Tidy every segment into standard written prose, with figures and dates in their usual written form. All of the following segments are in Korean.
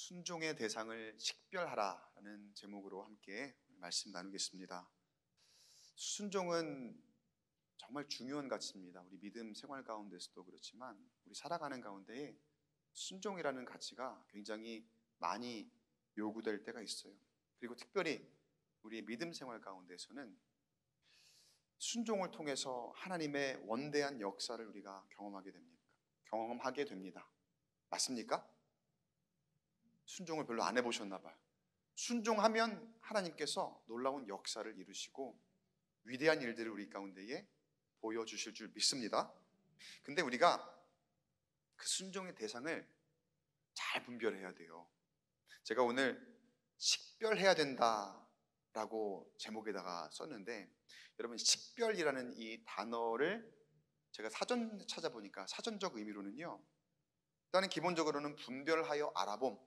순종의 대상을 식별하라라는 제목으로 함께 말씀 나누겠습니다. 순종은 정말 중요한 가치입니다. 우리 믿음 생활 가운데서도 그렇지만 우리 살아가는 가운데에 순종이라는 가치가 굉장히 많이 요구될 때가 있어요. 그리고 특별히 우리 믿음 생활 가운데서는 순종을 통해서 하나님의 원대한 역사를 우리가 경험하게 됩니다. 맞습니까? 순종을 별로 안 해보셨나 봐요. 순종하면 하나님께서 놀라운 역사를 이루시고 위대한 일들을 우리 가운데에 보여주실 줄 믿습니다. 근데 우리가 그 순종의 대상을 잘 분별해야 돼요. 제가 오늘 식별해야 된다라고 제목에다가 썼는데, 여러분, 식별이라는 이 단어를 제가 사전 찾아보니까 사전적 의미로는요, 일단은 기본적으로는 분별하여 알아봄,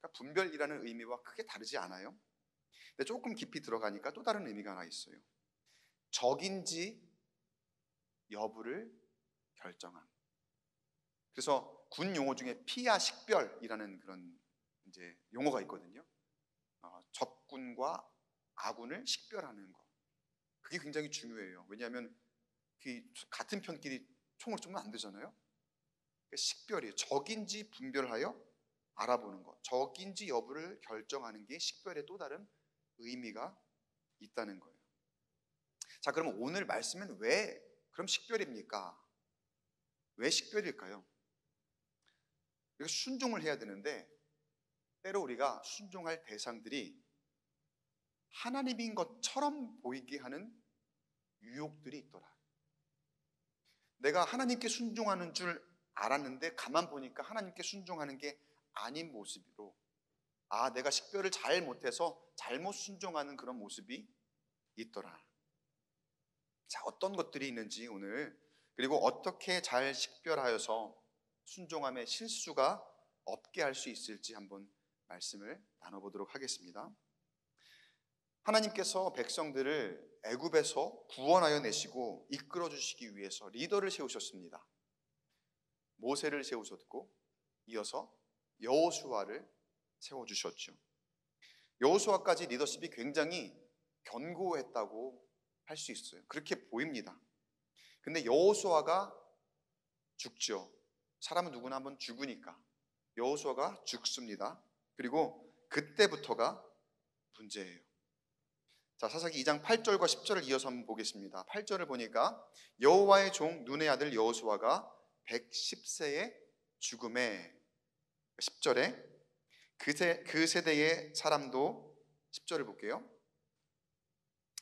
그러니까 분별이라는 의미와 크게 다르지 않아요. 근데 조금 깊이 들어가니까 또 다른 의미가 하나 있어요. 적인지 여부를 결정함. 그래서 군 용어 중에 피하 식별이라는 그런 이제 용어가 있거든요. 적군과 아군을 식별하는 거. 그게 굉장히 중요해요. 왜냐하면 같은 편끼리 총을 쏘면 안 되잖아요. 그러니까 식별이에요. 적인지 분별하여 알아보는 것, 적인지 여부를 결정하는 게 식별의 또 다른 의미가 있다는 거예요. 자, 그럼 오늘 말씀은 왜 그럼 식별입니까? 왜 식별일까요? 우리가 순종을 해야 되는데 때로 우리가 순종할 대상들이 하나님인 것처럼 보이게 하는 유혹들이 있더라. 내가 하나님께 순종하는 줄 알았는데 가만 보니까 하나님께 순종하는 게 아닌 모습으로, 내가 식별을 잘 못해서 잘못 순종하는 그런 모습이 있더라. 자, 어떤 것들이 있는지 오늘, 그리고 어떻게 잘 식별하여서 순종함에 실수가 없게 할 수 있을지 한번 말씀을 나눠보도록 하겠습니다. 하나님께서 백성들을 애굽에서 구원하여 내시고 이끌어 주시기 위해서 리더를 세우셨습니다. 모세를 세우셨고 이어서 여호수아를 세워주셨죠. 여호수아까지 리더십이 굉장히 견고했다고 할 수 있어요. 그렇게 보입니다. 근데 여호수아가 죽죠. 사람은 누구나 한번 죽으니까 여호수아가 죽습니다. 그리고 그때부터가 문제예요. 자, 사사기 2장 8절과 10절을 이어서 한번 보겠습니다. 8절을 보니까 여호와의 종 눈의 아들 여호수아가 110세의 죽음에, 10절에 그 세대의 사람도, 10절을 볼게요.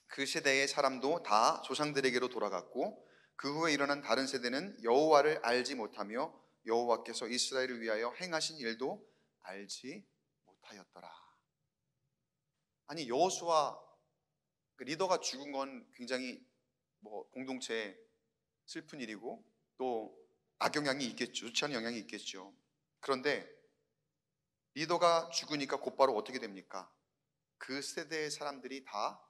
그 세대의 사람도 다 조상들에게로 돌아갔고 그 후에 일어난 다른 세대는 여호와를 알지 못하며 여호와께서 이스라엘을 위하여 행하신 일도 알지 못하였더라. 아니, 여호수아 리더가 죽은 건 굉장히 공동체에 슬픈 일이고 또 악영향이 있겠죠. 좋지 않은 영향이 있겠죠. 그런데 리더가 죽으니까 곧바로 어떻게 됩니까? 그 세대의 사람들이 다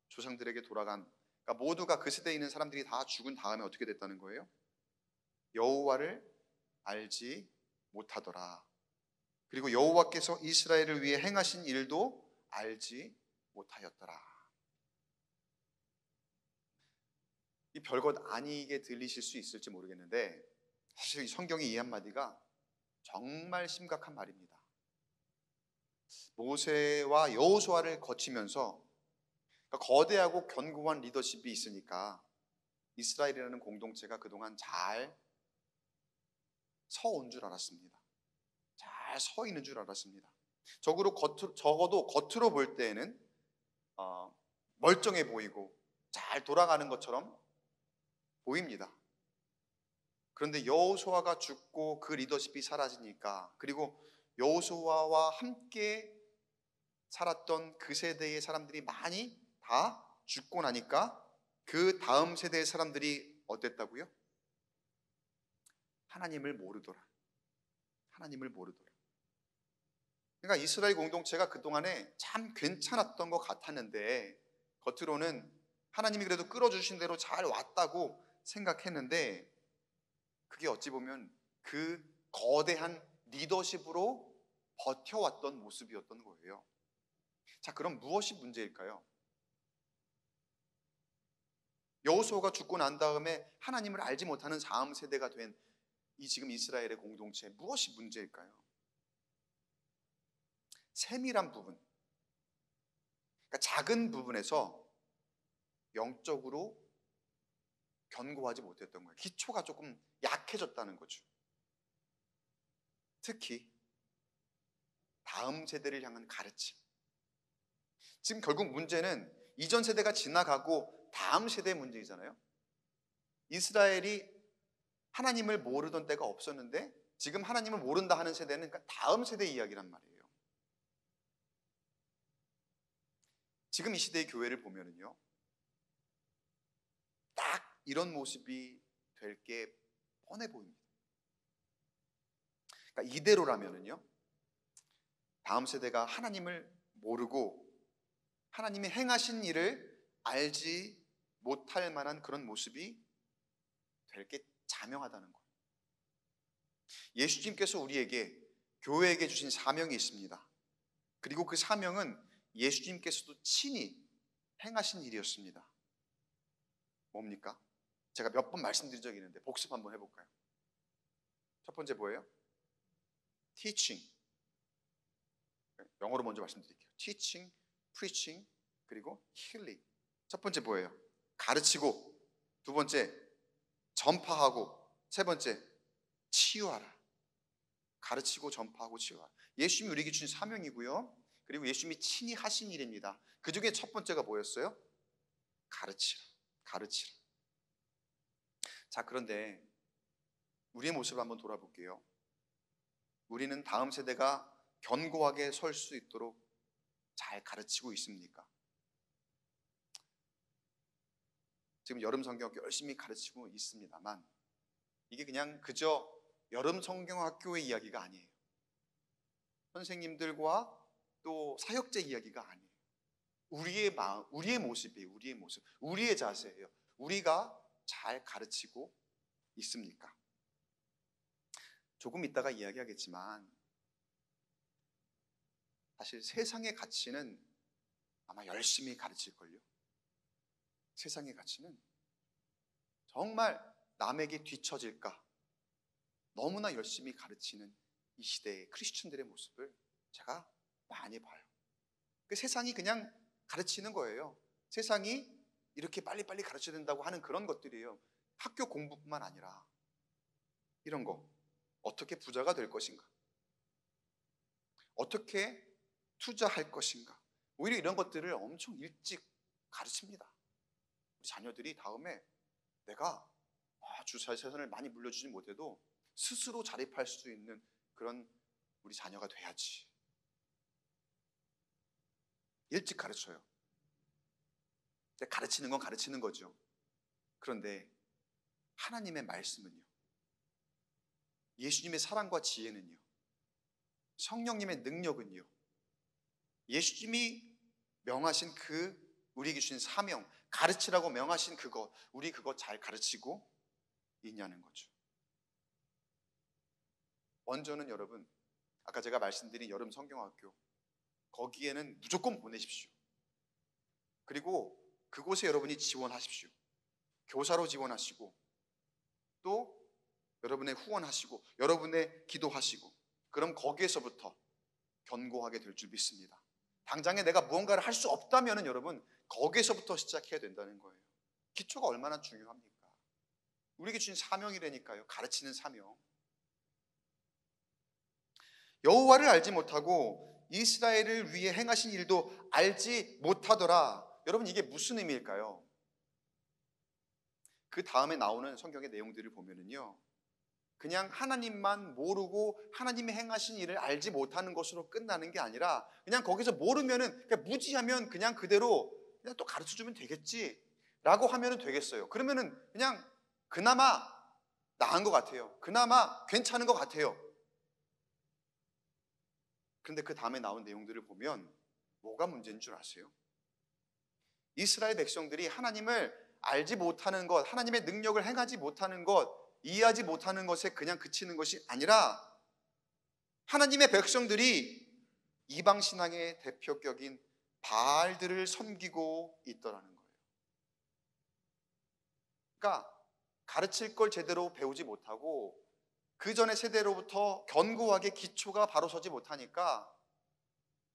조상들에게 돌아간, 그러니까 모두가 그 세대에 있는 사람들이 다 죽은 다음에 어떻게 됐다는 거예요? 여호와를 알지 못하더라. 그리고 여호와께서 이스라엘을 위해 행하신 일도 알지 못하였더라. 이 별것 아니게 들리실 수 있을지 모르겠는데 사실 이 성경의 이 한마디가 정말 심각한 말입니다. 모세와 여호수아를 거치면서, 그러니까 거대하고 견고한 리더십이 있으니까 이스라엘이라는 공동체가 그동안 잘 서온 줄 알았습니다. 잘 서 있는 줄 알았습니다. 적어도 겉으로 볼 때에는 멀쩡해 보이고 잘 돌아가는 것처럼 보입니다. 그런데 여호수아가 죽고 그 리더십이 사라지니까, 그리고 여호수아와 함께 살았던 그 세대의 사람들이 많이 다 죽고 나니까 그 다음 세대의 사람들이 어땠다고요? 하나님을 모르더라. 하나님을 모르더라. 그러니까 이스라엘 공동체가 그동안에 참 괜찮았던 것 같았는데, 겉으로는 하나님이 그래도 끌어주신 대로 잘 왔다고 생각했는데, 그게 어찌 보면 그 거대한 리더십으로 버텨왔던 모습이었던 거예요. 자, 그럼 무엇이 문제일까요? 여호수아가 죽고 난 다음에 하나님을 알지 못하는 다음 세대가 된 이 지금 이스라엘의 공동체, 무엇이 문제일까요? 세밀한 부분, 그러니까 작은 부분에서 영적으로 견고하지 못했던 거예요. 기초가 조금 약해졌다는 거죠. 특히 다음 세대를 향한 가르침. 지금 결국 문제는 이전 세대가 지나가고 다음 세대의 문제이잖아요. 이스라엘이 하나님을 모르던 때가 없었는데 지금 하나님을 모른다 하는 세대는 그러니까 다음 세대 이야기란 말이에요. 지금 이 시대의 교회를 보면은요, 딱 이런 모습이 될 게 뻔해 보입니다. 그러니까 이대로라면은요, 다음 세대가 하나님을 모르고 하나님이 행하신 일을 알지 못할 만한 그런 모습이 될 게 자명하다는 거예요. 예수님께서 우리에게, 교회에게 주신 사명이 있습니다. 그리고 그 사명은 예수님께서도 친히 행하신 일이었습니다. 뭡니까? 제가 몇 번 말씀드린 적이 있는데 복습 한번 해볼까요? 첫 번째 뭐예요? teaching. 영어로 먼저 말씀드릴게요. teaching, preaching, 그리고 healing. 첫 번째 뭐예요? 가르치고, 두 번째 전파하고, 세 번째 치유하라. 가르치고 전파하고 치유하라. 예수님이 우리에게 주신 사명이고요, 그리고 예수님이 친히 하신 일입니다. 그 중에 첫 번째가 뭐였어요? 가르치라. 가르치라. 자, 그런데 우리의 모습을 한번 돌아볼게요. 우리는 다음 세대가 견고하게 설 수 있도록 잘 가르치고 있습니까? 지금 여름 성경학교 열심히 가르치고 있습니다만 이게 그냥 그저 여름 성경학교의 이야기가 아니에요. 선생님들과 또 사역자 이야기가 아니에요. 우리의 마음, 우리의 모습이에요. 우리의 모습, 우리의 자세예요. 우리가 잘 가르치고 있습니까? 조금 이따가 이야기하겠지만 사실 세상의 가치는 아마 열심히 가르칠걸요. 세상의 가치는 정말 남에게 뒤처질까 너무나 열심히 가르치는 이 시대의 크리스천들의 모습을 제가 많이 봐요. 그 세상이 그냥 가르치는 거예요. 세상이 이렇게 빨리빨리 가르쳐야 된다고 하는 그런 것들이에요. 학교 공부뿐만 아니라 이런 거, 어떻게 부자가 될 것인가, 어떻게 투자할 것인가, 오히려 이런 것들을 엄청 일찍 가르칩니다. 우리 자녀들이 다음에 내가 아주 재산을 많이 물려주지 못해도 스스로 자립할 수 있는 그런 우리 자녀가 돼야지. 일찍 가르쳐요. 가르치는 건 가르치는 거죠. 그런데 하나님의 말씀은요, 예수님의 사랑과 지혜는요, 성령님의 능력은요, 예수님이 명하신 그 우리에게 주신 사명, 가르치라고 명하신 그것, 우리 그거 잘 가르치고 있냐는 거죠. 먼저는 여러분, 아까 제가 말씀드린 여름 성경학교, 거기에는 무조건 보내십시오. 그리고 그곳에 여러분이 지원하십시오. 교사로 지원하시고, 또 여러분의 후원하시고, 여러분의 기도하시고, 그럼 거기에서부터 견고하게 될 줄 믿습니다. 당장에 내가 무언가를 할 수 없다면 여러분, 거기에서부터 시작해야 된다는 거예요. 기초가 얼마나 중요합니까? 우리에게 주신 사명이라니까요. 가르치는 사명. 여호와를 알지 못하고 이스라엘을 위해 행하신 일도 알지 못하더라. 여러분, 이게 무슨 의미일까요? 그 다음에 나오는 성경의 내용들을 보면은요, 그냥 하나님만 모르고 하나님이 행하신 일을 알지 못하는 것으로 끝나는 게 아니라 그냥 거기서 모르면은 그냥 무지하면 그냥 그대로 그냥 또 가르쳐주면 되겠지 라고 하면은 되겠어요. 그러면은 그냥 그나마 나은 것 같아요. 그나마 괜찮은 것 같아요. 그런데 그 다음에 나온 내용들을 보면 뭐가 문제인 줄 아세요? 이스라엘 백성들이 하나님을 알지 못하는 것, 하나님의 능력을 행하지 못하는 것, 이해하지 못하는 것에 그냥 그치는 것이 아니라 하나님의 백성들이 이방 신앙의 대표격인 바알들을 섬기고 있더라는 거예요. 그러니까 가르칠 걸 제대로 배우지 못하고 그 전의 세대로부터 견고하게 기초가 바로 서지 못하니까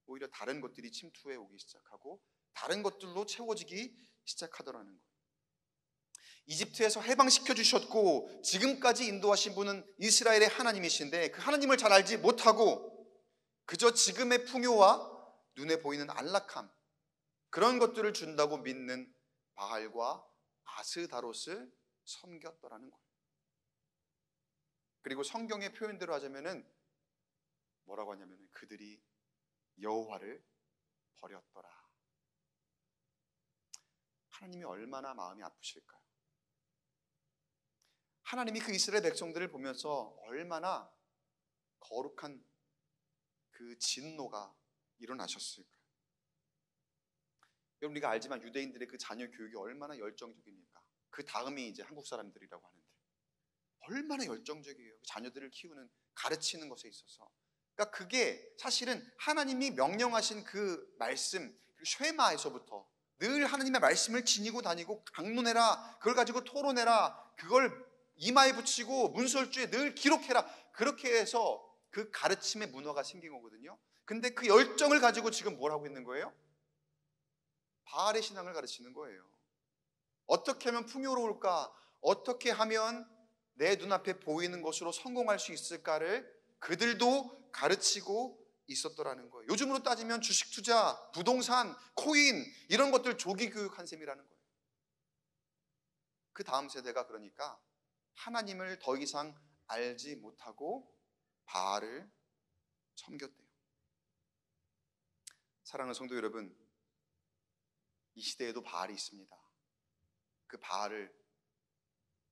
오히려 다른 것들이 침투해 오기 시작하고 다른 것들로 채워지기 시작하더라는 거예요. 이집트에서 해방시켜 주셨고 지금까지 인도하신 분은 이스라엘의 하나님이신데 그 하나님을 잘 알지 못하고 그저 지금의 풍요와 눈에 보이는 안락함, 그런 것들을 준다고 믿는 바알과 아스다롯을 섬겼더라는 거예요. 그리고 성경의 표현대로 하자면은 뭐라고 하냐면은 그들이 여호와를 버렸더라. 하나님이 얼마나 마음이 아프실까요? 하나님이 그 이스라엘 백성들을 보면서 얼마나 거룩한 그 진노가 일어나셨을까요? 여러분, 우리가 알지만 유대인들의 그 자녀 교육이 얼마나 열정적입니까? 그 다음이 이제 한국 사람들이라고 하는데 얼마나 열정적이에요. 자녀들을 키우는, 가르치는 것에 있어서. 그러니까 그게 사실은 하나님이 명령하신 그 말씀, 쉐마에서부터 늘 하나님의 말씀을 지니고 다니고 강론해라, 그걸 가지고 토론해라, 그걸 이마에 붙이고 문설주에 늘 기록해라, 그렇게 해서 그 가르침의 문화가 생긴 거거든요. 근데 그 열정을 가지고 지금 뭘 하고 있는 거예요? 바알의 신앙을 가르치는 거예요. 어떻게 하면 풍요로울까? 어떻게 하면 내 눈앞에 보이는 것으로 성공할 수 있을까를 그들도 가르치고 있었더라는 거예요. 요즘으로 따지면 주식 투자, 부동산, 코인 이런 것들 조기 교육한 셈이라는 거예요. 그 다음 세대가 그러니까 하나님을 더 이상 알지 못하고 바알을 섬겼대요. 사랑하는 성도 여러분, 이 시대에도 바알이 있습니다. 그 바알을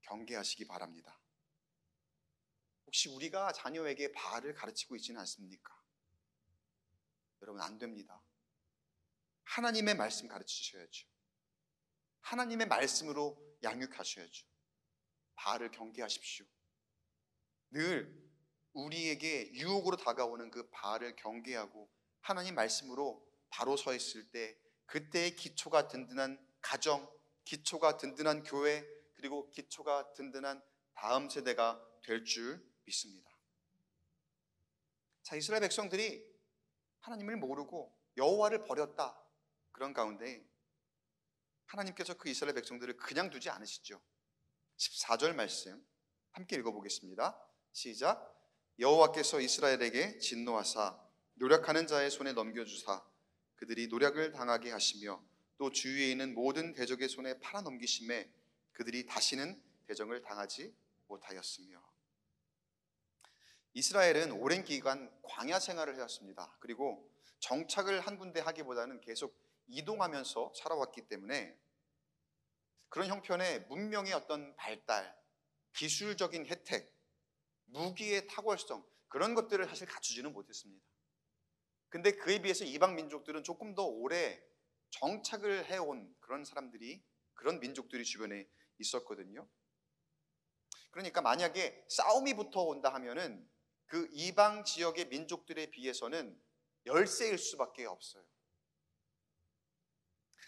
경계하시기 바랍니다. 혹시 우리가 자녀에게 바알을 가르치고 있지는 않습니까? 여러분, 안 됩니다. 하나님의 말씀 가르치셔야죠. 하나님의 말씀으로 양육하셔야죠. 바알을 경계하십시오. 늘 우리에게 유혹으로 다가오는 그 바알을 경계하고 하나님 말씀으로 바로 서 있을 때 그때의 기초가 든든한 가정, 기초가 든든한 교회, 그리고 기초가 든든한 다음 세대가 될 줄 믿습니다. 자, 이스라엘 백성들이 하나님을 모르고 여호와를 버렸다. 그런 가운데 하나님께서 그 이스라엘 백성들을 그냥 두지 않으시죠. 14절 말씀 함께 읽어보겠습니다. 시작. 여호와께서 이스라엘에게 진노하사 노력하는 자의 손에 넘겨주사 그들이 노력을 당하게 하시며 또 주위에 있는 모든 대적의 손에 팔아넘기심에 그들이 다시는 대적을 당하지 못하였으며. 이스라엘은 오랜 기간 광야 생활을 해왔습니다. 그리고 정착을 한 군데 하기보다는 계속 이동하면서 살아왔기 때문에 그런 형편에 문명의 어떤 발달, 기술적인 혜택, 무기의 탁월성, 그런 것들을 사실 갖추지는 못했습니다. 근데 그에 비해서 이방 민족들은 조금 더 오래 정착을 해온 그런 사람들이, 그런 민족들이 주변에 있었거든요. 그러니까 만약에 싸움이 붙어온다 하면은 그 이방 지역의 민족들에 비해서는 열세일 수밖에 없어요.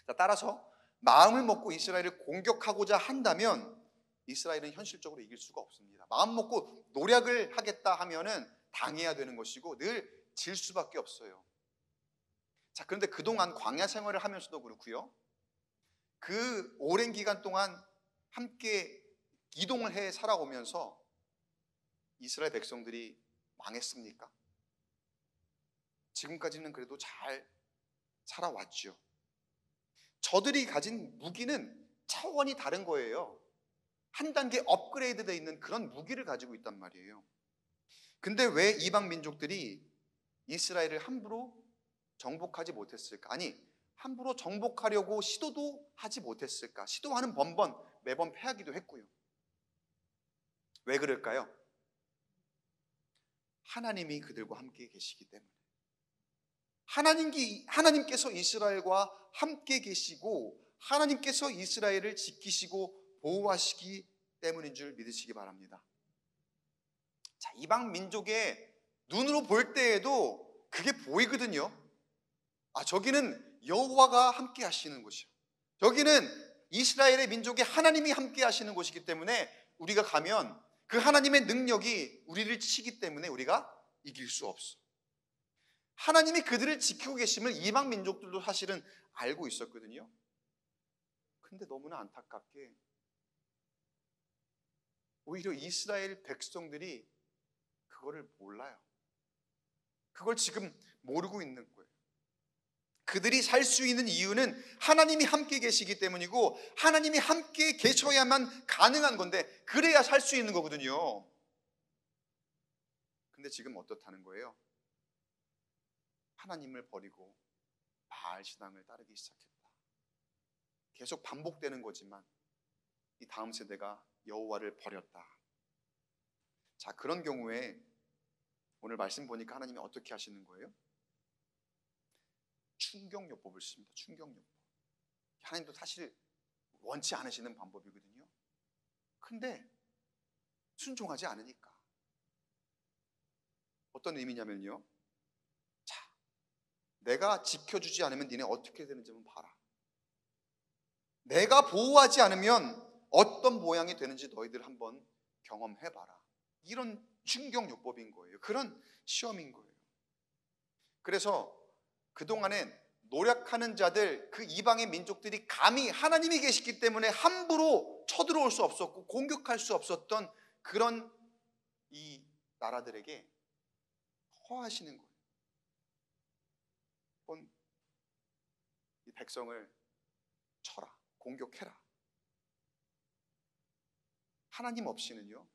자, 따라서 마음을 먹고 이스라엘을 공격하고자 한다면 이스라엘은 현실적으로 이길 수가 없습니다. 마음 먹고 노력을 하겠다 하면은 당해야 되는 것이고 늘 질 수밖에 없어요. 자, 그런데 그동안 광야 생활을 하면서도 그렇고요. 그 오랜 기간 동안 함께 이동을 해 살아오면서 이스라엘 백성들이 망했습니까? 지금까지는 그래도 잘 살아왔죠. 저들이 가진 무기는 차원이 다른 거예요. 한 단계 업그레이드 되어 있는 그런 무기를 가지고 있단 말이에요. 근데 왜 이방 민족들이 이스라엘을 함부로 정복하지 못했을까? 아니, 함부로 정복하려고 시도도 하지 못했을까? 시도하는 번번 매번 패하기도 했고요. 왜 그럴까요? 하나님이 그들과 함께 계시기 때문에. 하나님께서 이스라엘과 함께 계시고 하나님께서 이스라엘을 지키시고 보호하시기 때문인 줄 믿으시기 바랍니다. 자, 이방 민족의 눈으로 볼 때에도 그게 보이거든요. 아, 저기는 여호와가 함께 하시는 곳이요. 저기는 이스라엘의 민족이 하나님이 함께 하시는 곳이기 때문에 우리가 가면 그 하나님의 능력이 우리를 치기 때문에 우리가 이길 수 없어. 하나님이 그들을 지키고 계심을 이방 민족들도 사실은 알고 있었거든요. 근데 너무나 안타깝게 오히려 이스라엘 백성들이 그거를 몰라요. 그걸 지금 모르고 있는 거예요. 그들이 살 수 있는 이유는 하나님이 함께 계시기 때문이고 하나님이 함께 계셔야만 가능한 건데 그래야 살 수 있는 거거든요. 근데 지금 어떻다는 거예요? 하나님을 버리고 바알 신앙을 따르기 시작했다. 계속 반복되는 거지만 이 다음 세대가 여호와를 버렸다. 자, 그런 경우에 오늘 말씀 보니까 하나님이 어떻게 하시는 거예요? 충격요법을 씁니다. 충격요법. 하나님도 사실 원치 않으시는 방법이거든요. 근데 순종하지 않으니까. 어떤 의미냐면요, 자, 내가 지켜주지 않으면 니네 어떻게 되는지 한번 봐라. 내가 보호하지 않으면 어떤 모양이 되는지 너희들 한번 경험해봐라. 이런 충격요법인 거예요. 그런 시험인 거예요. 그래서 그동안엔 노력하는 자들, 그 이방의 민족들이 감히 하나님이 계시기 때문에 함부로 쳐들어올 수 없었고 공격할 수 없었던 그런 이 나라들에게 허하시는 거예요. 이 백성을 쳐라, 공격해라. 하나님 없이는요,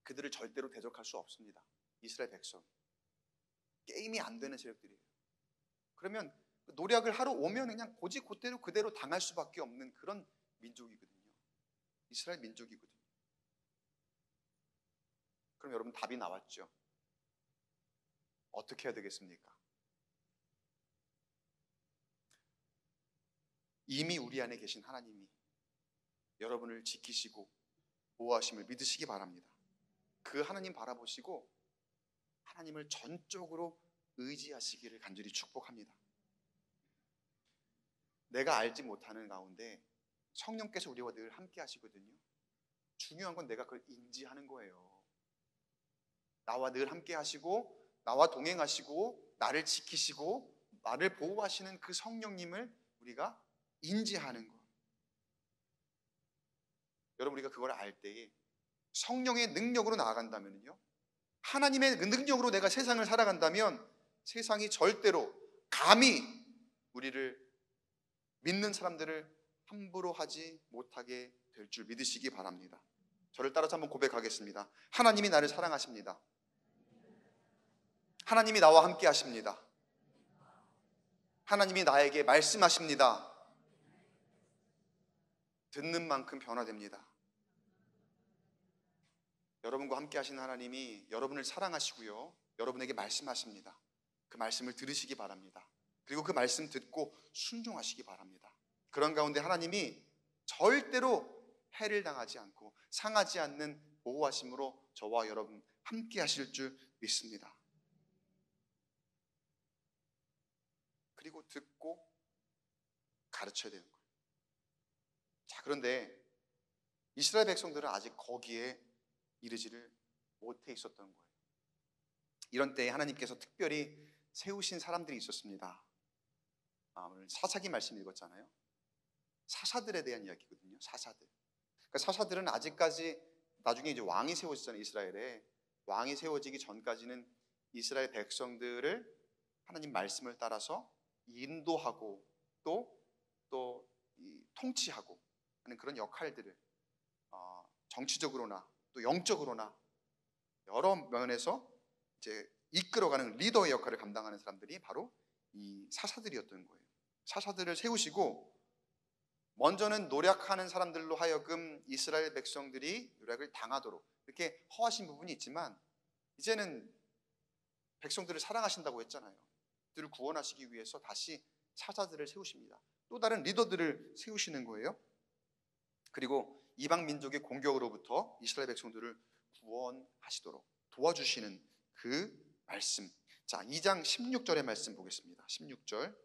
그들을 절대로 대적할 수 없습니다. 이스라엘 백성. 게임이 안 되는 세력들이에요. 그러면 노력을 하러 오면 그냥 고지고대로 그대로 당할 수밖에 없는 그런 민족이거든요. 이스라엘 민족이거든요. 그럼 여러분 답이 나왔죠. 어떻게 해야 되겠습니까? 이미 우리 안에 계신 하나님이 여러분을 지키시고 보호하심을 믿으시기 바랍니다. 그 하나님 바라보시고 하나님을 전적으로 의지하시기를 간절히 축복합니다. 내가 알지 못하는 가운데 성령께서 우리와 늘 함께 하시거든요. 중요한 건 내가 그걸 인지하는 거예요. 나와 늘 함께 하시고 나와 동행하시고 나를 지키시고 나를 보호하시는 그 성령님을 우리가 인지하는 것. 여러분, 우리가 그걸 알 때에 성령의 능력으로 나아간다면요, 하나님의 능력으로 내가 세상을 살아간다면 세상이 절대로 감히 우리를 믿는 사람들을 함부로 하지 못하게 될 줄 믿으시기 바랍니다. 저를 따라서 한번 고백하겠습니다. 하나님이 나를 사랑하십니다. 하나님이 나와 함께 하십니다. 하나님이 나에게 말씀하십니다. 듣는 만큼 변화됩니다. 여러분과 함께 하시는 하나님이 여러분을 사랑하시고요, 여러분에게 말씀하십니다. 그 말씀을 들으시기 바랍니다. 그리고 그 말씀 듣고 순종하시기 바랍니다. 그런 가운데 하나님이 절대로 해를 당하지 않고 상하지 않는 보호하심으로 저와 여러분 함께 하실 줄 믿습니다. 그리고 듣고 가르쳐야 되는 거예요. 자, 그런데 이스라엘 백성들은 아직 거기에 이르지를 못해 있었던 거예요. 이런 때에 하나님께서 특별히 세우신 사람들이 있었습니다. 오늘 사사기 말씀 읽었잖아요. 사사들에 대한 이야기거든요. 사사들. 그러니까 사사들은 아직까지, 나중에 이제 왕이 세워지잖아요. 이스라엘에 왕이 세워지기 전까지는 이스라엘 백성들을 하나님 말씀을 따라서 인도하고 또 통치하고 하는 그런 역할들을 정치적으로나 또 영적으로나 여러 면에서 이제 이끌어가는 리더의 역할을 감당하는 사람들이 바로 이 사사들이었던 거예요. 사사들을 세우시고 먼저는 노력하는 사람들로 하여금 이스라엘 백성들이 노력을 당하도록 이렇게 허하신 부분이 있지만 이제는 백성들을 사랑하신다고 했잖아요. 그들을 구원하시기 위해서 다시 사사들을 세우십니다. 또 다른 리더들을 세우시는 거예요. 그리고 이방 민족의 공격으로부터 이스라엘 백성들을 구원하시도록 도와주시는 그 말씀. 자, 2장 16절의 말씀 보겠습니다. 16절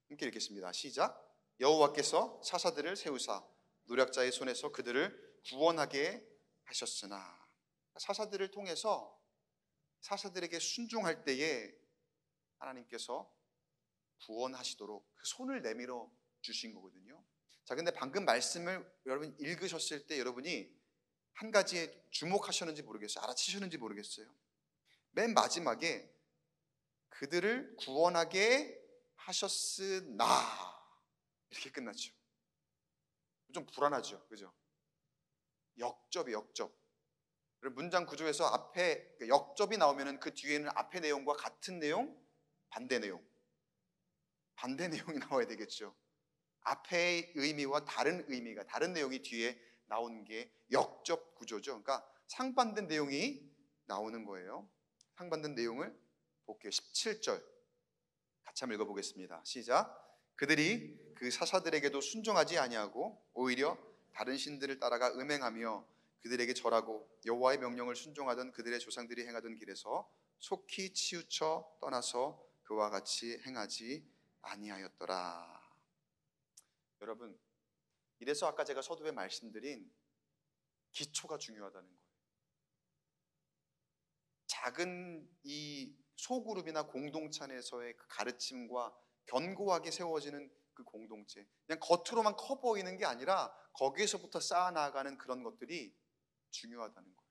함께 읽겠습니다. 시작. 여호와께서 사사들을 세우사 노략자의 손에서 그들을 구원하게 하셨으나, 사사들을 통해서 사사들에게 순종할 때에 하나님께서 구원하시도록 그 손을 내밀어 주신 거거든요. 자, 근데 방금 말씀을 여러분 읽으셨을 때 여러분이 한 가지에 주목하셨는지 모르겠어요. 알아채셨는지 모르겠어요. 맨 마지막에 그들을 구원하게 하셨으나 이렇게 끝났죠. 좀 불안하죠, 그죠? 역접이 역접. 문장 구조에서 앞에 역접이 나오면은 그 뒤에는 앞의 내용과 같은 내용, 반대 내용이 나와야 되겠죠. 앞의 의미와 다른 의미가, 다른 내용이 뒤에 나오는 게 역접 구조죠. 그러니까 상반된 내용이 나오는 거예요. 상반된 내용을 볼게요. 17절 같이 한번 읽어보겠습니다. 시작. 그들이 그 사사들에게도 순종하지 아니하고 오히려 다른 신들을 따라가 음행하며 그들에게 절하고 여호와의 명령을 순종하던 그들의 조상들이 행하던 길에서 속히 치우쳐 떠나서 그와 같이 행하지 아니하였더라. 여러분, 이래서 아까 제가 서두에 말씀드린 기초가 중요하다는 거예요. 작은 이 소그룹이나 공동체 안에서의 그 가르침과 견고하게 세워지는 그 공동체, 그냥 겉으로만 커 보이는 게 아니라 거기에서부터 쌓아나가는 그런 것들이 중요하다는 거예요.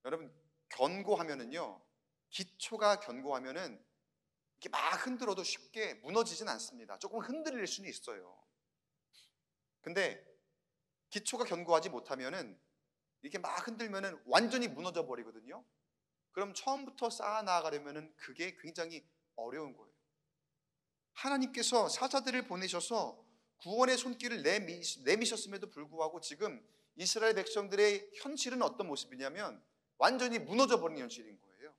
여러분, 견고하면은요, 기초가 견고하면은 이렇게 막 흔들어도 쉽게 무너지진 않습니다. 조금 흔들릴 수는 있어요. 근데 기초가 견고하지 못하면은 이렇게 막 흔들면은 완전히 무너져 버리거든요. 그럼 처음부터 쌓아 나가려면은 그게 굉장히 어려운 거예요. 하나님께서 사자들을 보내셔서 구원의 손길을 내미셨음에도 불구하고 지금 이스라엘 백성들의 현실은 어떤 모습이냐면 완전히 무너져 버린 현실인 거예요.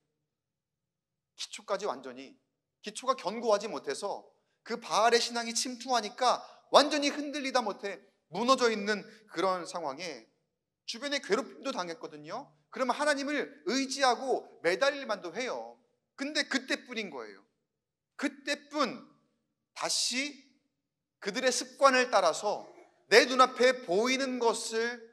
기초가 견고하지 못해서 그 바알의 신앙이 침투하니까 완전히 흔들리다 못해 무너져 있는 그런 상황에 주변에 괴롭힘도 당했거든요. 그러면 하나님을 의지하고 매달릴 만도 해요. 근데 그때뿐인 거예요. 그때뿐 다시 그들의 습관을 따라서 내 눈앞에 보이는 것을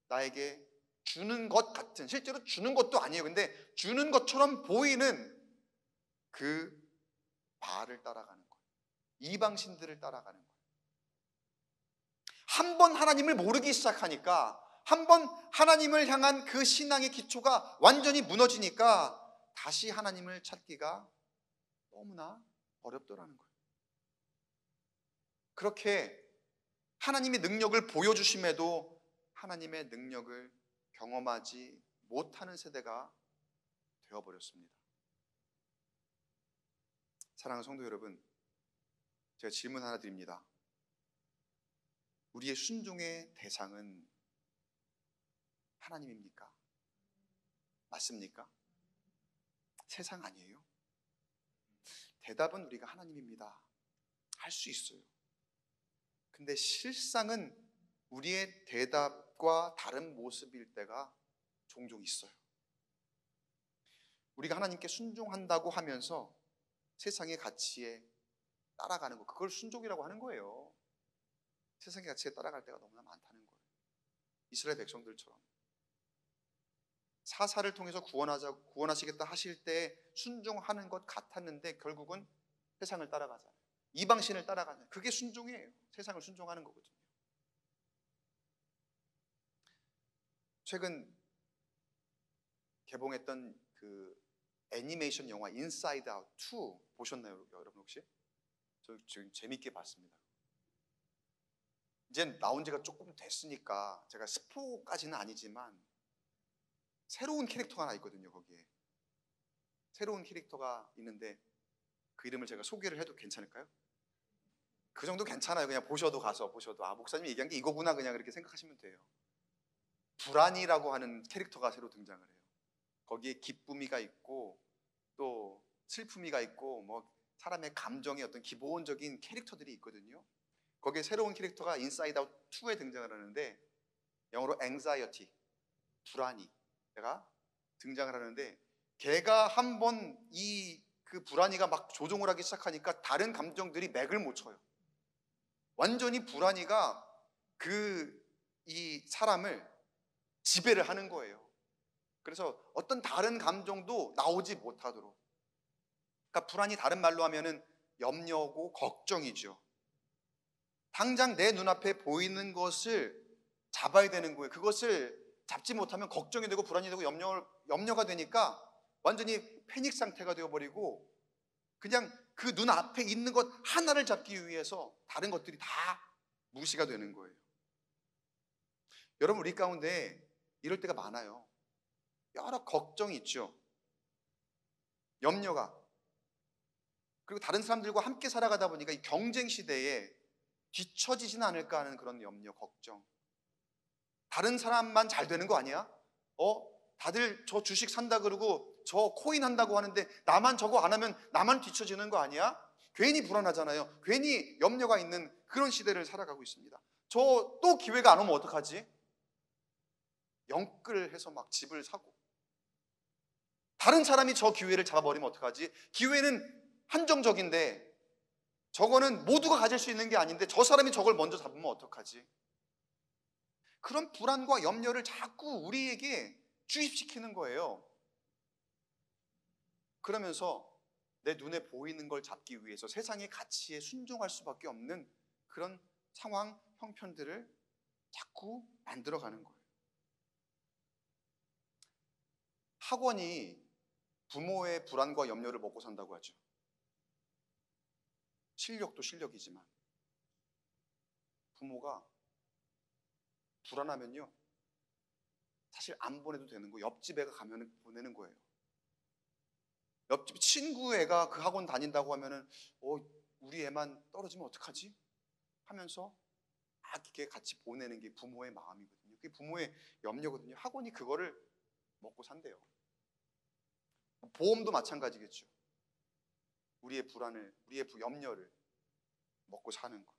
나에게 주는 것 같은, 실제로 주는 것도 아니에요. 근데 주는 것처럼 보이는 그 바알을 따라가는 거예요. 이방신들을 따라가는 거예요. 한 번 하나님을 모르기 시작하니까, 한 번 하나님을 향한 그 신앙의 기초가 완전히 무너지니까 다시 하나님을 찾기가 너무나 어렵더라는 거예요. 그렇게 하나님의 능력을 보여주심에도 하나님의 능력을 경험하지 못하는 세대가 되어버렸습니다. 사랑하는 성도 여러분, 제가 질문 하나 드립니다. 우리의 순종의 대상은 하나님입니까? 맞습니까? 세상 아니에요? 대답은 우리가 하나님입니다 할 수 있어요. 근데 실상은 우리의 대답과 다른 모습일 때가 종종 있어요. 우리가 하나님께 순종한다고 하면서 세상의 가치에 따라가는 거, 그걸 순종이라고 하는 거예요. 세상의 가치에 따라갈 때가 너무나 많다는 거예요. 이스라엘 백성들처럼 사사를 통해서 구원하시겠다 하실 때 순종하는 것 같았는데 결국은 세상을 따라가잖아요. 이방신을 따라가잖아요. 그게 순종이에요. 세상을 순종하는 거거든요. 최근 개봉했던 그 애니메이션 영화 인사이드 아웃 2 보셨나요, 여러분 혹시? 저 지금 재밌게 봤습니다. 이제 나온 지가 조금 됐으니까 제가 스포까지는 아니지만 새로운 캐릭터가 하나 있거든요. 거기에 새로운 캐릭터가 있는데 그 이름을 제가 소개를 해도 괜찮을까요? 그 정도 괜찮아요. 그냥 가서 보셔도 아, 목사님이 얘기한 게 이거구나 그냥 그렇게 생각하시면 돼요. 불안이라고 하는 캐릭터가 새로 등장을 해요. 거기에 기쁨이가 있고 또 슬픔이가 있고 뭐 사람의 감정의 어떤 기본적인 캐릭터들이 있거든요. 거기에 새로운 캐릭터가 인사이드 아웃 2에 등장을 하는데 영어로 anxiety, 불안이, 애가 등장을 하는데, 걔가 한번 그 불안이가 막 조종을 하기 시작하니까 다른 감정들이 맥을 못 쳐요. 완전히 불안이가 이 사람을 지배를 하는 거예요. 그래서 어떤 다른 감정도 나오지 못하도록. 그러니까 불안이 다른 말로 하면은 염려고 걱정이죠. 당장 내 눈앞에 보이는 것을 잡아야 되는 거예요. 그것을 잡지 못하면 걱정이 되고 불안이 되고 염려가 되니까 완전히 패닉 상태가 되어버리고, 그냥 그 눈앞에 있는 것 하나를 잡기 위해서 다른 것들이 다 무시가 되는 거예요. 여러분, 우리 가운데 이럴 때가 많아요. 여러 걱정이 있죠. 염려가. 그리고 다른 사람들과 함께 살아가다 보니까 이 경쟁 시대에 뒤처지진 않을까 하는 그런 염려, 걱정. 다른 사람만 잘 되는 거 아니야? 다들 저 주식 산다 그러고 저 코인 한다고 하는데 나만 저거 안 하면 나만 뒤처지는 거 아니야? 괜히 불안하잖아요. 괜히 염려가 있는 그런 시대를 살아가고 있습니다. 저 또 기회가 안 오면 어떡하지? 영끌을 해서 막 집을 사고, 다른 사람이 저 기회를 잡아버리면 어떡하지? 기회는 한정적인데 저거는 모두가 가질 수 있는 게 아닌데 저 사람이 저걸 먼저 잡으면 어떡하지? 그런 불안과 염려를 자꾸 우리에게 주입시키는 거예요. 그러면서 내 눈에 보이는 걸 잡기 위해서 세상의 가치에 순종할 수밖에 없는 그런 상황, 형편들을 자꾸 만들어가는 거예요. 학원이 부모의 불안과 염려를 먹고 산다고 하죠. 실력도 실력이지만 부모가 불안하면요, 사실 안 보내도 되는 거, 옆집 애가 가면 보내는 거예요. 옆집 친구 애가 그 학원 다닌다고 하면은 우리 애만 떨어지면 어떡하지? 하면서 막 이렇게 같이 보내는 게 부모의 마음이거든요. 그게 부모의 염려거든요. 학원이 그거를 먹고 산대요. 보험도 마찬가지겠죠. 우리의 불안을, 우리의 염려를 먹고 사는 거.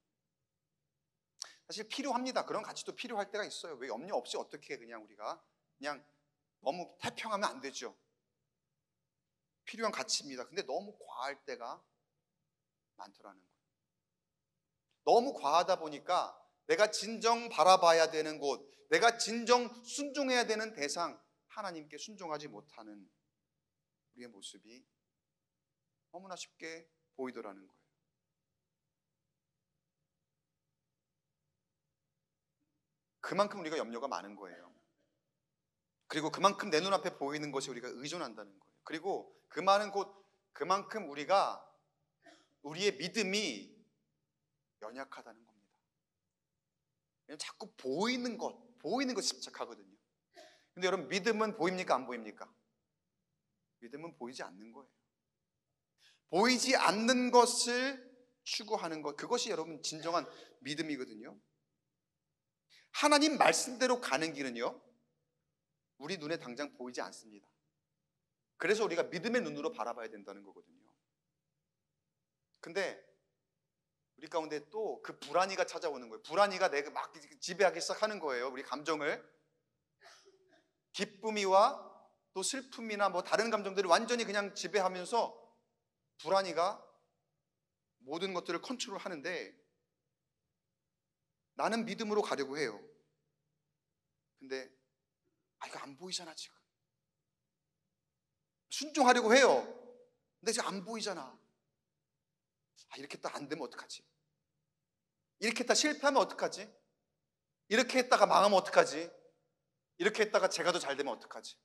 사실 필요합니다. 그런 가치도 필요할 때가 있어요. 왜 염려 없이 어떻게 그냥 우리가 그냥 너무 태평하면 안 되죠. 필요한 가치입니다. 근데 너무 과할 때가 많더라는 거예요. 너무 과하다 보니까 내가 진정 바라봐야 되는 곳, 내가 진정 순종해야 되는 대상, 하나님께 순종하지 못하는 우리의 모습이 너무나 쉽게 보이더라는 거예요. 그만큼 우리가 염려가 많은 거예요. 그리고 그만큼 내 눈앞에 보이는 것이 우리가 의존한다는 거예요. 그리고 그만큼 우리의 믿음이 연약하다는 겁니다. 왜냐하면 자꾸 보이는 것 집착하거든요. 근데 여러분, 믿음은 보입니까? 안 보입니까? 믿음은 보이지 않는 거예요. 보이지 않는 것을 추구하는 것, 그것이 여러분 진정한 믿음이거든요. 하나님 말씀대로 가는 길은요, 우리 눈에 당장 보이지 않습니다. 그래서 우리가 믿음의 눈으로 바라봐야 된다는 거거든요. 근데 우리 가운데 또 그 불안이가 찾아오는 거예요. 불안이가 내가 막 지배하기 시작하는 거예요. 우리 감정을. 기쁨이와 또 슬픔이나 뭐 다른 감정들을 완전히 그냥 지배하면서 불안이가 모든 것들을 컨트롤하는데, 나는 믿음으로 가려고 해요. 근데 이거 안 보이잖아 지금. 순종하려고 해요. 근데 지금 안 보이잖아. 이렇게 했다 안 되면 어떡하지? 이렇게 했다 실패하면 어떡하지? 이렇게 했다가 망하면 어떡하지? 이렇게 했다가 제가 더 잘 되면 어떡하지?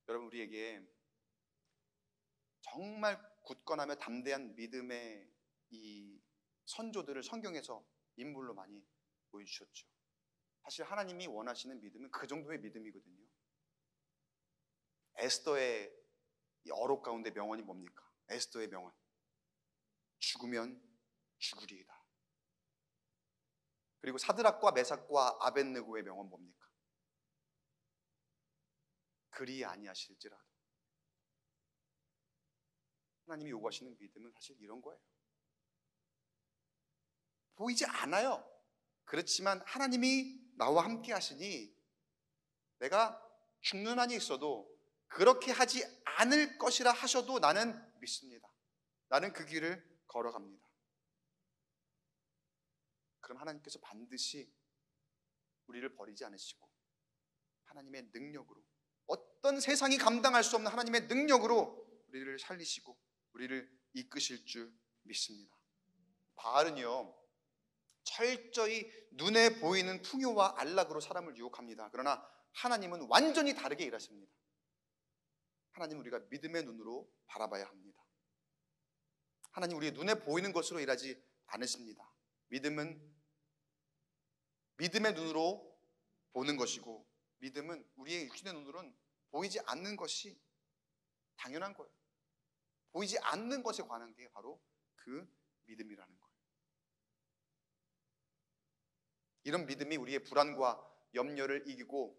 여러분, 우리에게 정말 굳건하며 담대한 믿음의 이 선조들을 성경에서 인물로 많이 보여주셨죠. 사실 하나님이 원하시는 믿음은 그 정도의 믿음이거든요. 에스더의 이 어록 가운데 명언이 뭡니까? 에스더의 명언. 죽으면 죽으리이다. 그리고 사드락과 메삭과 아벳느고의 명언 뭡니까? 그리 아니하실지라도. 하나님이 요구하시는 믿음은 사실 이런 거예요. 보이지 않아요. 그렇지만 하나님이 나와 함께 하시니 내가 죽는 한이 있어도 그렇게 하지 않을 것이라 하셔도 나는 믿습니다. 나는 그 길을 걸어갑니다. 그럼 하나님께서 반드시 우리를 버리지 않으시고 하나님의 능력으로, 어떤 세상이 감당할 수 없는 하나님의 능력으로 우리를 살리시고 우리를 이끄실 줄 믿습니다. 바알은요, 철저히 눈에 보이는 풍요와 안락으로 사람을 유혹합니다. 그러나 하나님은 완전히 다르게 일하십니다. 하나님은 우리가 믿음의 눈으로 바라봐야 합니다. 하나님 우리의 눈에 보이는 것으로 일하지 않으십니다. 믿음은 믿음의 눈으로 보는 것이고, 믿음은 우리의 육신의 눈으로는 보이지 않는 것이 당연한 거예요. 보이지 않는 것에 관한 게 바로 그 믿음이라는 거예요. 이런 믿음이 우리의 불안과 염려를 이기고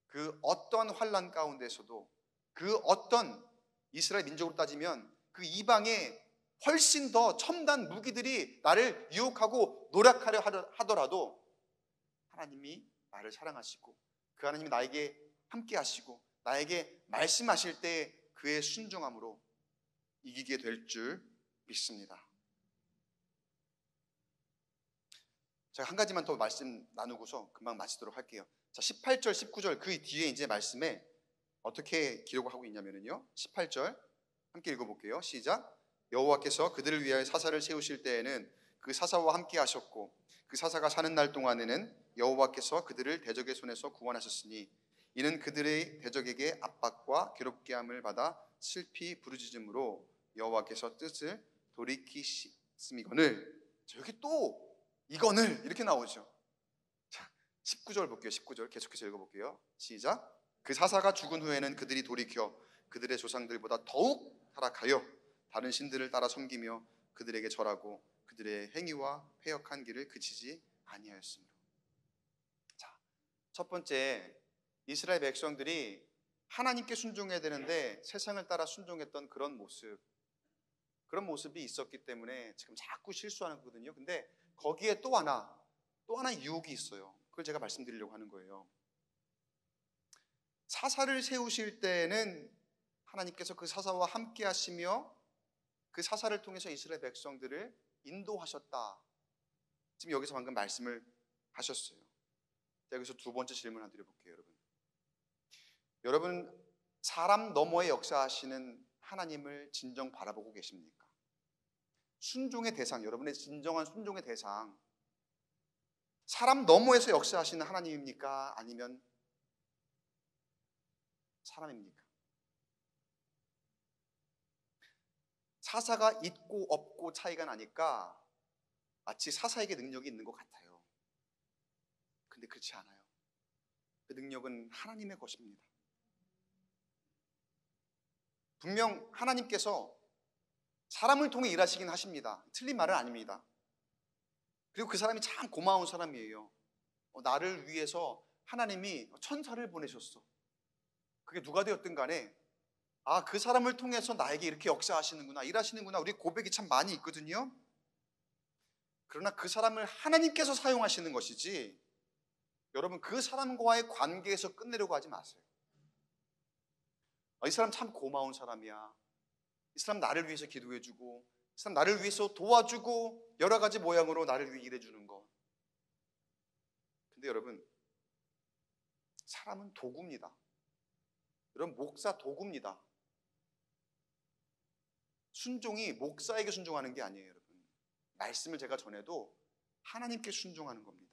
그 어떠한 환난 가운데서도 그 어떤, 이스라엘 민족으로 따지면 그 이방의 훨씬 더 첨단 무기들이 나를 유혹하고 노력하려 하더라도 하나님이 나를 사랑하시고 그 하나님이 나에게 함께 하시고 나에게 말씀하실 때 그의 순종함으로 이기게 될 줄 믿습니다. 제가 한 가지만 더 말씀 나누고서 금방 마치도록 할게요. 자, 18절, 19절 그 뒤에 이제 말씀에 어떻게 기록을 하고 있냐면요, 18절 함께 읽어볼게요. 시작. 여호와께서 그들을 위하여 사사를 세우실 때에는 그 사사와 함께 하셨고 그 사사가 사는 날 동안에는 여호와께서 그들을 대적의 손에서 구원하셨으니 이는 그들의 대적에게 압박과 괴롭게 함을 받아 슬피 부르짖음으로 여호와께서 뜻을 돌이키심이거늘. 여기 또 이거늘 이렇게 나오죠. 자, 19절 볼게요. 19절 계속해서 읽어볼게요. 시작. 그 사사가 죽은 후에는 그들이 돌이켜 그들의 조상들보다 더욱 타락하여 다른 신들을 따라 섬기며 그들에게 절하고 그들의 행위와 패역한 길을 그치지 아니하였으므로. 자, 첫 번째, 이스라엘 백성들이 하나님께 순종해야 되는데 세상을 따라 순종했던 그런 모습이 있었기 때문에 지금 자꾸 실수하는 거거든요. 근데 거기에 또 하나 유혹이 있어요. 그걸 제가 말씀드리려고 하는 거예요. 사사를 세우실 때에는 하나님께서 그 사사와 함께 하시며 그 사사를 통해서 이스라엘 백성들을 인도하셨다. 지금 여기서 방금 말씀을 하셨어요. 여기서 두 번째 질문 하나 드려볼게요. 여러분 사람 너머에 역사하시는 하나님을 진정 바라보고 계십니까? 순종의 대상, 여러분의 진정한 순종의 대상, 사람 너머에서 역사하시는 하나님입니까? 아니면 사람입니까? 사사가 있고 없고 차이가 나니까 마치 사사에게 능력이 있는 것 같아요. 근데 그렇지 않아요. 그 능력은 하나님의 것입니다. 분명 하나님께서 사람을 통해 일하시긴 하십니다. 틀린 말은 아닙니다. 그리고 그 사람이 참 고마운 사람이에요. 나를 위해서 하나님이 천사를 보내셨어. 그게 누가 되었든 간에 그 사람을 통해서 나에게 이렇게 역사하시는구나, 일하시는구나, 우리 고백이 참 많이 있거든요. 그러나 그 사람을 하나님께서 사용하시는 것이지 여러분 그 사람과의 관계에서 끝내려고 하지 마세요. 이 사람 참 고마운 사람이야, 이 사람 나를 위해서 기도해주고 이 사람 나를 위해서 도와주고 여러 가지 모양으로 나를 위해 일해주는 것. 근데 여러분 사람은 도구입니다. 여러분 목사 도구입니다. 순종이 목사에게 순종하는 게 아니에요. 여러분 말씀을 제가 전해도 하나님께 순종하는 겁니다.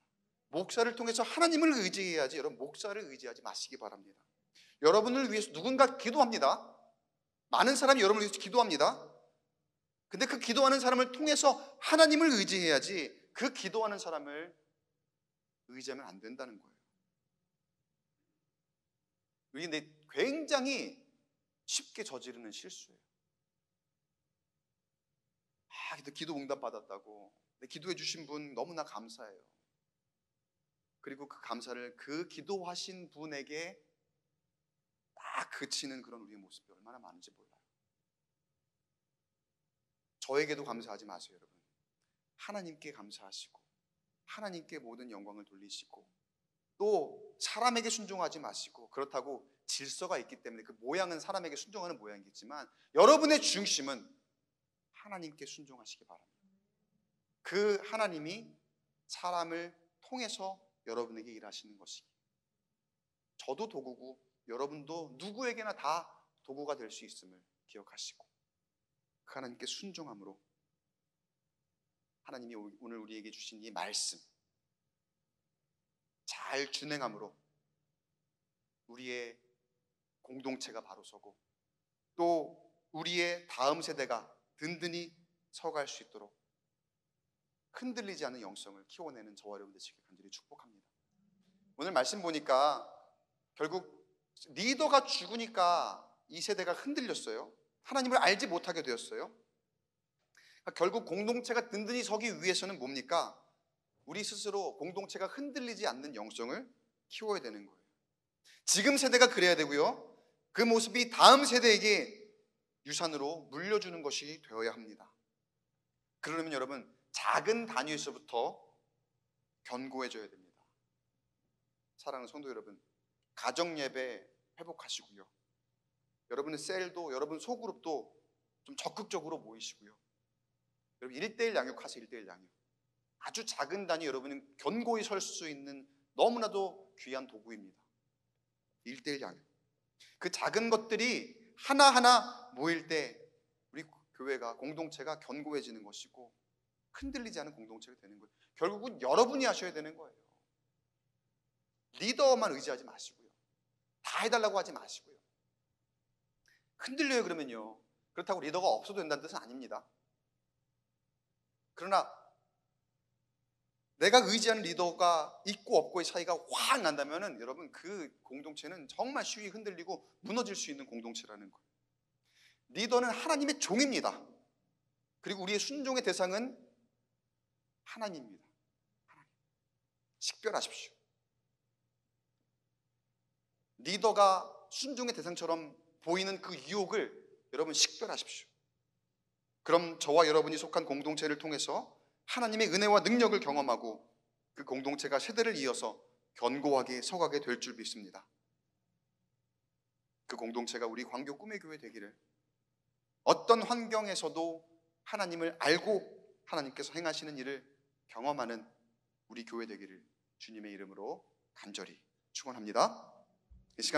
목사를 통해서 하나님을 의지해야지 여러분 목사를 의지하지 마시기 바랍니다. 여러분을 위해서 누군가 기도합니다. 많은 사람이 여러분을 위해서 기도합니다. 근데 그 기도하는 사람을 통해서 하나님을 의지해야지 그 기도하는 사람을 의지하면 안 된다는 거예요. 이게 굉장히 쉽게 저지르는 실수예요. 기도 응답 받았다고 기도해 주신 분 너무나 감사해요. 그리고 그 감사를 그 기도하신 분에게 딱 그치는 그런 우리의 모습이 얼마나 많은지 몰라요. 저에게도 감사하지 마세요. 여러분 하나님께 감사하시고 하나님께 모든 영광을 돌리시고 또 사람에게 순종하지 마시고, 그렇다고 질서가 있기 때문에 그 모양은 사람에게 순종하는 모양이겠지만 여러분의 중심은 하나님께 순종하시기 바랍니다. 그 하나님이 사람을 통해서 여러분에게 일하시는 것이기, 저도 도구고 여러분도 누구에게나 다 도구가 될 수 있음을 기억하시고, 그 하나님께 순종함으로 하나님이 오늘 우리에게 주신 이 말씀 잘 준행함으로 우리의 공동체가 바로 서고 또 우리의 다음 세대가 든든히 서갈 수 있도록 흔들리지 않는 영성을 키워내는 저와 여러분 되시길 간절히 축복합니다. 오늘 말씀 보니까 결국 리더가 죽으니까 이 세대가 흔들렸어요. 하나님을 알지 못하게 되었어요. 그러니까 결국 공동체가 든든히 서기 위해서는 뭡니까? 우리 스스로 공동체가 흔들리지 않는 영성을 키워야 되는 거예요. 지금 세대가 그래야 되고요, 그 모습이 다음 세대에게 유산으로 물려주는 것이 되어야 합니다. 그러려면 여러분, 작은 단위에서부터 견고해져야 됩니다. 사랑하는 성도 여러분, 가정예배 회복하시고요, 여러분의 셀도, 여러분 소그룹도 좀 적극적으로 모이시고요, 여러분 1:1 양육하세요. 1:1 양육. 아주 작은 단위, 여러분은 견고히 설 수 있는 너무나도 귀한 도구입니다. 1:1 양육. 그 작은 것들이 하나하나 모일 때 우리 교회가, 공동체가 견고해지는 것이고 흔들리지 않은 공동체가 되는 거예요. 결국은 여러분이 하셔야 되는 거예요. 리더만 의지하지 마시고요, 다 해달라고 하지 마시고요. 흔들려요 그러면요, 그렇다고 리더가 없어도 된다는 뜻은 아닙니다. 그러나 내가 의지하는 리더가 있고 없고의 차이가 확 난다면 여러분, 그 공동체는 정말 쉽게 흔들리고 무너질 수 있는 공동체라는 거예요. 리더는 하나님의 종입니다. 그리고 우리의 순종의 대상은 하나님입니다. 하나님. 식별하십시오. 리더가 순종의 대상처럼 보이는 그 유혹을 여러분 식별하십시오. 그럼 저와 여러분이 속한 공동체를 통해서 하나님의 은혜와 능력을 경험하고 그 공동체가 세대를 이어서 견고하게 서가게 될 줄 믿습니다. 그 공동체가 우리 광교 꿈의 교회 되기를, 어떤 환경에서도 하나님을 알고 하나님께서 행하시는 일을 경험하는 우리 교회 되기를 주님의 이름으로 간절히 축원합니다. 이 시간